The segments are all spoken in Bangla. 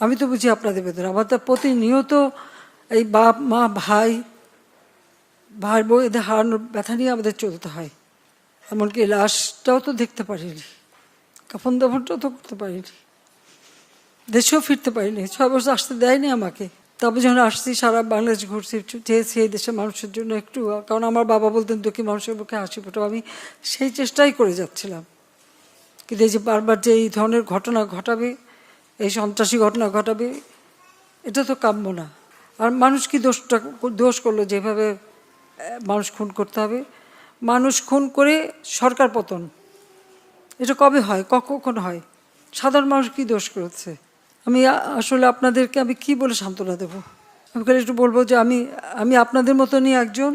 আমি তো বুঝি আপনাদের বেদনা। আমার তো প্রতিনিয়ত এই বাপ মা ভাই বউ এদের হারানোর ব্যথা নিয়ে আমাদের চলতে হয়। এমনকি লাশটাও তো দেখতে পারিনি, কাফন দাফনটাও তো করতে পারিনি, দেশেও ফিরতে পারিনি, 6 বছর আসতে দেয়নি আমাকে। তবে যখন আসছি সারা বাংলাদেশ ঘুরছি, চেয়েছি এই দেশের মানুষের জন্য একটু, কারণ আমার বাবা বলতেন দুঃখী মানুষের মুখে হাসি ফোটাও, আমি সেই চেষ্টাই করে যাচ্ছিলাম। কিন্তু এই যে বারবার যে এই ধরনের ঘটনা ঘটাবে, এই সন্ত্রাসী ঘটনা ঘটাবে, এটা তো কাম্য না। আর মানুষ কি দোষ করলো যেভাবে মানুষ খুন করতে হবে? মানুষ খুন করে সরকার পতন, এটা কবে হয়, কখন হয়? সাধারণ মানুষ কি দোষ করেছে? আমি আসলে আপনাদেরকে আমি কি বলে সান্ত্বনা দেব? আমি একটু বলবো যে আমি আপনাদের মতনই একজন,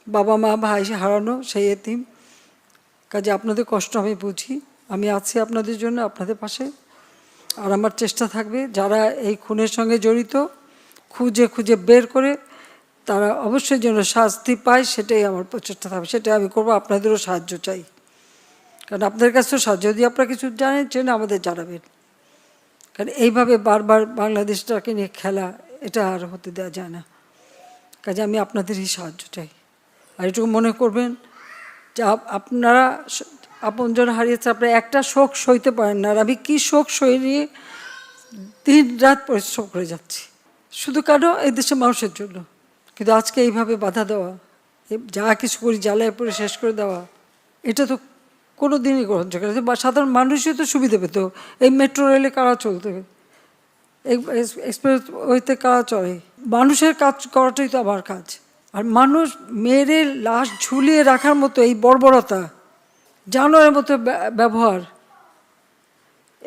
বাবা মা ভাই হারানো সেই এতিম। কাজে আপনাদের কষ্ট আমি বুঝি, আমি আছি আপনাদের জন্য, আপনাদের পাশে। আর আমার চেষ্টা থাকবে যারা এই খুনের সঙ্গে জড়িত খুঁজে খুঁজে বের করে তারা অবশ্যই যেন শাস্তি পায়, সেটাই আমার প্রচেষ্টা থাকবে, সেটাই আমি করবো। আপনাদেরও সাহায্য চাই, কারণ আপনাদের কাছেও সাহায্য, যদি আপনারা কিছু জানেন আমাদের জানাবেন। কারণ এইভাবে বারবার বাংলাদেশটাকে নিয়ে খেলা, এটা আর হতে দেওয়া যায় না। কাজে আমি আপনাদেরই সাহায্য চাই। আর এটুকু মনে করবেন যে আপনারা আপনজন হারিয়েছে, আপনারা একটা শোক সইতে পারেন না। আর আমি কী শোক সই নিয়ে দিন রাত পরিশ্রম করে যাচ্ছি, শুধু কেন এই দেশের মানুষের জন্য। কিন্তু আজকে এইভাবে বাধা দেওয়া, যা কিছু করি জ্বালায় পরে শেষ করে দেওয়া, এটা তো কোনো দিনই গ্রহণযোগ্য না। সাধারণ মানুষই তো সুবিধা পেত। এই মেট্রো রেলে কারা চলতে, এক্সপ্রেস ওয়েতে কারা চলে? মানুষের কাজ করাটাই তো আমার কাজ। আর মানুষ মেরে লাশ ঝুলিয়ে রাখার মতো এই বর্বরতা, জানোয়ারের মতো ব্যবহার,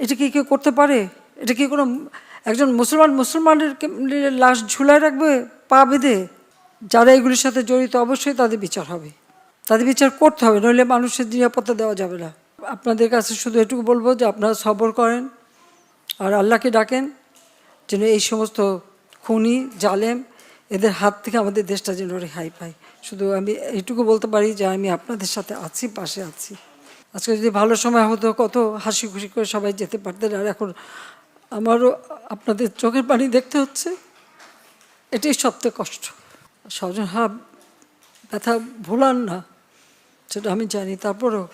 এটা কি কেউ করতে পারে? এটা কি কোনো একজন মুসলমানের লাশ ঝুলায় রাখবে পা বেঁধে? যারা এগুলির সাথে জড়িত অবশ্যই তাদের বিচার হবে, তাদের বিচার করতে হবে, নইলে মানুষের নিরাপত্তা দেওয়া যাবে না। আপনাদের কাছে শুধু এটুকু বলবো যে আপনারা সবর করেন আর আল্লাহকে ডাকেন যেন এই সমস্ত খুনি জালেম এদের হাত থেকে আমাদের দেশটা যেন রেহাই পায়। শুধু আমি এইটুকু বলতে পারি যে আমি আপনাদের সাথে আছি, পাশে আছি। আজকে যদি ভালো সময় হতো কত হাসি খুশি করে সবাই যেতে পারতেন, আর এখন আমারও আপনাদের চোখের পানি দেখতে হচ্ছে, এটাই সবথেকে কষ্ট। স্বজন ব্যথা ভোলান না, সেটা আমি জানি, তারপরেও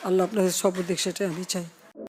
আল্লাহ আপনাদের সর্বদিক সেটাই আমি চাই।